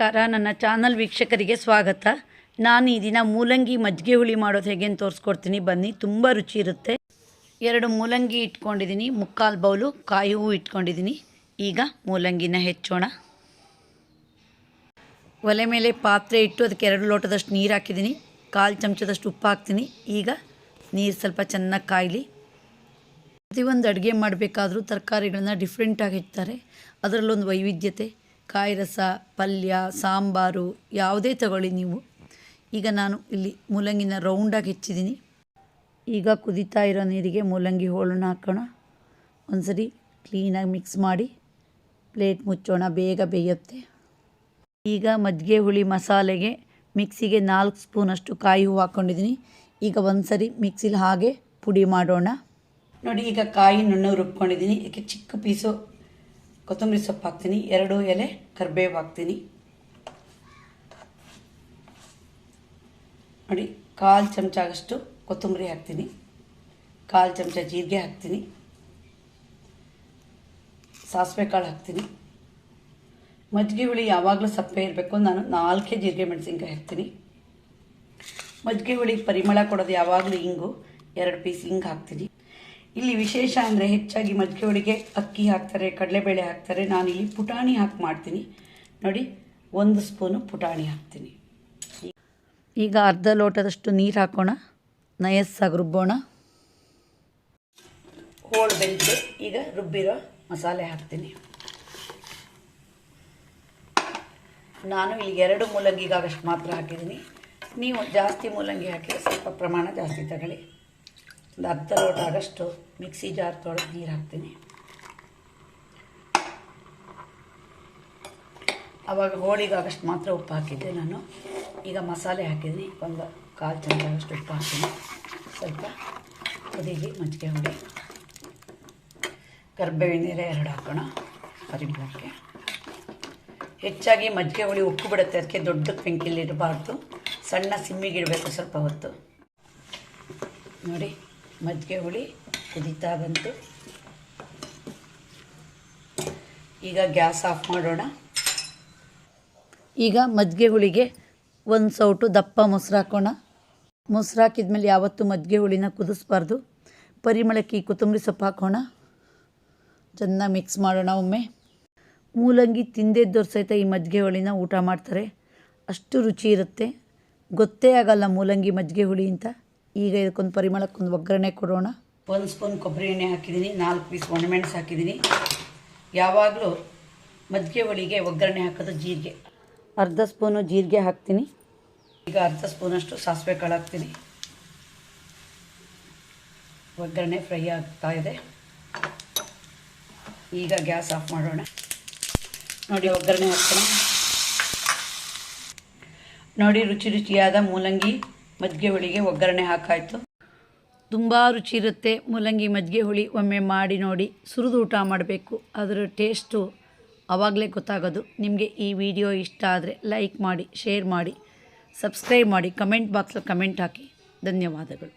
ನಮಸ್ಕಾರ, ನನ್ನ ಚಾನಲ್ ವೀಕ್ಷಕರಿಗೆ ಸ್ವಾಗತ. ನಾನು ಈ ದಿನ ಮೂಲಂಗಿ ಮಜ್ಜಿಗೆ ಹುಳಿ ಮಾಡೋದು ಹೇಗೆ ಅಂತ ತೋರಿಸ್ಕೊಡ್ತೀನಿ. ಬನ್ನಿ, ತುಂಬ ರುಚಿ ಇರುತ್ತೆ. 2 ಮೂಲಂಗಿ ಇಟ್ಕೊಂಡಿದ್ದೀನಿ, 3/4 ಬೌಲು ಕಾಯಿ ಹೂವು ಇಟ್ಕೊಂಡಿದ್ದೀನಿ. ಈಗ ಮೂಲಂಗಿನ ಹೆಚ್ಚೋಣ. ಒಲೆ ಮೇಲೆ ಪಾತ್ರೆ ಇಟ್ಟು ಅದಕ್ಕೆ 2 ಲೋಟದಷ್ಟು ನೀರು ಹಾಕಿದ್ದೀನಿ. 1/4 ಚಮಚದಷ್ಟು ಉಪ್ಪು ಹಾಕ್ತೀನಿ. ಈಗ ನೀರು ಸ್ವಲ್ಪ ಚೆನ್ನಾಗಿ ಕಾಯಲಿ. ಪ್ರತಿಯೊಂದು ಅಡುಗೆ ಮಾಡಬೇಕಾದ್ರೂ ತರಕಾರಿಗಳನ್ನ ಡಿಫ್ರೆಂಟಾಗಿ ಹೆಚ್ಚುತ್ತಾರೆ. ಅದರಲ್ಲೊಂದು ವೈವಿಧ್ಯತೆ. ಕಾಯಿ ರಸ, ಪಲ್ಯ, ಸಾಂಬಾರು ಯಾವುದೇ ತಗೊಳ್ಳಿ ನೀವು. ಈಗ ನಾನು ಇಲ್ಲಿ ಮೂಲಂಗಿನ ರೌಂಡಾಗಿ ಹೆಚ್ಚಿದ್ದೀನಿ. ಈಗ ಕುದೀತಾ ಇರೋ ನೀರಿಗೆ ಮೂಲಂಗಿ ಹೋಳನ್ನ ಹಾಕೋಣ. ಒಂದ್ಸರಿ ಕ್ಲೀನಾಗಿ ಮಿಕ್ಸ್ ಮಾಡಿ ಪ್ಲೇಟ್ ಮುಚ್ಚೋಣ, ಬೇಗ ಬೇಯುತ್ತೆ. ಈಗ ಮಜ್ಜಿಗೆ ಹುಳಿ ಮಸಾಲೆಗೆ ಮಿಕ್ಸಿಗೆ 4 ಸ್ಪೂನಷ್ಟು ಕಾಯಿ ಹೂವು ಹಾಕ್ಕೊಂಡಿದ್ದೀನಿ. ಈಗ ಒಂದ್ಸರಿ ಮಿಕ್ಸಿಲಿ ಹಾಗೆ ಪುಡಿ ಮಾಡೋಣ. ನೋಡಿ, ಈಗ ಕಾಯಿ ನುಣ್ಣಗೆ ರುಬ್ಕೊಂಡಿದ್ದೀನಿ. ಇದಕ್ಕೆ ಚಿಕ್ಕ ಪೀಸು ಕೊತ್ತಂಬರಿ ಸೊಪ್ಪು ಹಾಕ್ತೀನಿ. 2 ಎಲೆ ಕರಿಬೇವು ಹಾಕ್ತೀನಿ. ನೋಡಿ, 1/4 ಚಮಚ ಆಗಷ್ಟು ಕೊತ್ತಂಬರಿ ಹಾಕ್ತೀನಿ. 1/4 ಚಮಚ ಜೀರಿಗೆ ಹಾಕ್ತೀನಿ. ಸಾಸಿವೆ ಕಾಳು ಹಾಕ್ತೀನಿ. ಮಜ್ಜಿಗೆ ಹುಳಿ ಯಾವಾಗಲೂ ಸಪ್ಪೆ ಇರಬೇಕು. ನಾನು 4 ಜೀರಿಗೆ ಮೆಣಸಿನ್ಕಾಯಿ ಹಾಕ್ತೀನಿ. ಮಜ್ಜಿಗೆ ಹುಳಿ ಪರಿಮಳ ಕೊಡೋದು ಯಾವಾಗಲೂ ಇಂಗು. 2 ಪೀಸ್ ಹಿಂಗೆ ಹಾಕ್ತೀನಿ. ಇಲ್ಲಿ ವಿಶೇಷ ಅಂದರೆ ಹೆಚ್ಚಾಗಿ ಮಜ್ಜಿಗೆ ಹುಳಿಗೆ ಅಕ್ಕಿ ಹಾಕ್ತಾರೆ, ಕಡಲೆಬೇಳೆ ಹಾಕ್ತಾರೆ. ನಾನಿಲ್ಲಿ ಪುಟಾಣಿ ಹಾಕಿ ಮಾಡ್ತೀನಿ. ನೋಡಿ, 1 ಸ್ಪೂನು ಪುಟಾಣಿ ಹಾಕ್ತೀನಿ. ಈಗ ಅರ್ಧ ಲೋಟದಷ್ಟು ನೀರು ಹಾಕೋಣ. ನಯಸ್ಸಾಗಿ ರುಬ್ಬೋಣ. ಹೋಳು ಬೆಂದು ಈಗ ರುಬ್ಬಿರೋ ಮಸಾಲೆ ಹಾಕ್ತೀನಿ. ನಾನು ಇಲ್ಲಿ 2 ಮೂಲಂಗಿಗಾಗಷ್ಟು ಮಾತ್ರ ಹಾಕಿದ್ದೀನಿ. ನೀವು ಜಾಸ್ತಿ ಮೂಲಂಗಿ ಹಾಕಿದರೆ ಸ್ವಲ್ಪ ಪ್ರಮಾಣ ಜಾಸ್ತಿ ತಗೊಳ್ಳಿ. ಒಂದು ಅರ್ಧ ಲೋಟ ಆಗಷ್ಟು ಮಿಕ್ಸಿ ಜಾರ್ ತೊಳೆದು ನೀರು ಹಾಕ್ತೀನಿ. ಆವಾಗ ಹೋಳಿಗಾಗಷ್ಟು ಮಾತ್ರ ಉಪ್ಪು ಹಾಕಿದ್ದೆ ನಾನು. ಈಗ ಮಸಾಲೆ ಹಾಕಿದ್ದೀನಿ. ಒಂದು 1/4 ಚಮಚ ಆಗಷ್ಟು ಉಪ್ಪು ಹಾಕ್ತೀನಿ. ಸ್ವಲ್ಪ ಕುದೀಲಿ ಮಜ್ಜಿಗೆ ಹುಳಿ. ಕರಿಬೇವಿನ ಎಲೆ 2 ಹಾಕೋಣ ಪರಿಮಳಕ್ಕೆ. ಹೆಚ್ಚಾಗಿ ಮಜ್ಜಿಗೆ ಹುಳಿ ಉಪ್ಪು ಬಿಡುತ್ತೆ, ಅದಕ್ಕೆ ದೊಡ್ಡ ಬೆಂಕಿಲಿ ಇಡಬಾರ್ದು. ಸಣ್ಣ ಸಿಮ್ಮಿಗಿಡಬೇಕು ಸ್ವಲ್ಪ ಹೊತ್ತು. ನೋಡಿ, ಮಜ್ಜಿಗೆ ಹುಳಿ ಕುದೀತಾ ಬಂತು. ಈಗ ಗ್ಯಾಸ್ ಆಫ್ ಮಾಡೋಣ. ಈಗ ಮಜ್ಜಿಗೆ ಹುಳಿಗೆ 1 ಸೌಟು ದಪ್ಪ ಮೊಸರು ಹಾಕೋಣ. ಮೊಸರು ಹಾಕಿದ್ಮೇಲೆ ಯಾವತ್ತೂ ಮಜ್ಜಿಗೆ ಹುಳಿನ ಕುದಿಸ್ಬಾರ್ದು. ಪರಿಮಳಕ್ಕೆ ಕೊತ್ತಂಬರಿ ಸೊಪ್ಪು ಹಾಕೋಣ. ಚೆನ್ನಾಗಿ ಮಿಕ್ಸ್ ಮಾಡೋಣ ಒಮ್ಮೆ. ಮೂಲಂಗಿ ತಿಂದಿದ್ದವ್ರು ಸಹಿತ ಈ ಮಜ್ಜಿಗೆ ಹುಳಿನ ಊಟ ಮಾಡ್ತಾರೆ, ಅಷ್ಟು ರುಚಿ ಇರುತ್ತೆ. ಗೊತ್ತೇ ಆಗಲ್ಲ ಮೂಲಂಗಿ ಮಜ್ಜಿಗೆ ಹುಳಿ ಅಂತ. ಈಗ ಇದಕ್ಕೊಂದು ಪರಿಮಳಕ್ಕೊಂದು ಒಗ್ಗರಣೆ ಕೊಡೋಣ. 1 ಸ್ಪೂನ್ ಕೊಬ್ಬರಿ ಎಣ್ಣೆ ಹಾಕಿದ್ದೀನಿ. 4 ಪೀಸ್ ಒಣಮೆಣಸು ಹಾಕಿದ್ದೀನಿ. ಯಾವಾಗಲೂ ಮಜ್ಜಿಗೆ ಹುಳಿಗೆ ಒಗ್ಗರಣೆ ಹಾಕೋದು ಜೀರಿಗೆ. ಅರ್ಧ ಸ್ಪೂನು ಜೀರಿಗೆ ಹಾಕ್ತೀನಿ. ಈಗ ಅರ್ಧ ಸ್ಪೂನಷ್ಟು ಸಾಸಿವೆ ಕಾಳು ಹಾಕ್ತೀನಿ. ಒಗ್ಗರಣೆ ಫ್ರೈ ಆಗ್ತಾ ಇದೆ. ಈಗ ಗ್ಯಾಸ್ ಆಫ್ ಮಾಡೋಣ. ನೋಡಿ, ಒಗ್ಗರಣೆ ಹಾಕ್ತೀನಿ. ನೋಡಿ, ರುಚಿಯಾದ ಮೂಲಂಗಿ ಮಜ್ಜಿಗೆ ಹುಳಿಗೆ ಒಗ್ಗರಣೆ ಹಾಕಾಯಿತು. ತುಂಬ ರುಚಿ ಇರುತ್ತೆ ಮೂಲಂಗಿ ಮಜ್ಜಿಗೆ ಹುಳಿ. ಒಮ್ಮೆ ಮಾಡಿ ನೋಡಿ. ಸುರಿದು ಊಟ ಮಾಡಬೇಕು, ಅದರ ಟೇಸ್ಟು ಆವಾಗಲೇ ಗೊತ್ತಾಗೋದು. ನಿಮಗೆ ಈ ವಿಡಿಯೋ ಇಷ್ಟ ಆದರೆ ಲೈಕ್ ಮಾಡಿ, ಶೇರ್ ಮಾಡಿ, ಸಬ್ಸ್ಕ್ರೈಬ್ ಮಾಡಿ, ಕಮೆಂಟ್ ಬಾಕ್ಸಲ್ಲಿ ಕಮೆಂಟ್ ಹಾಕಿ. ಧನ್ಯವಾದಗಳು.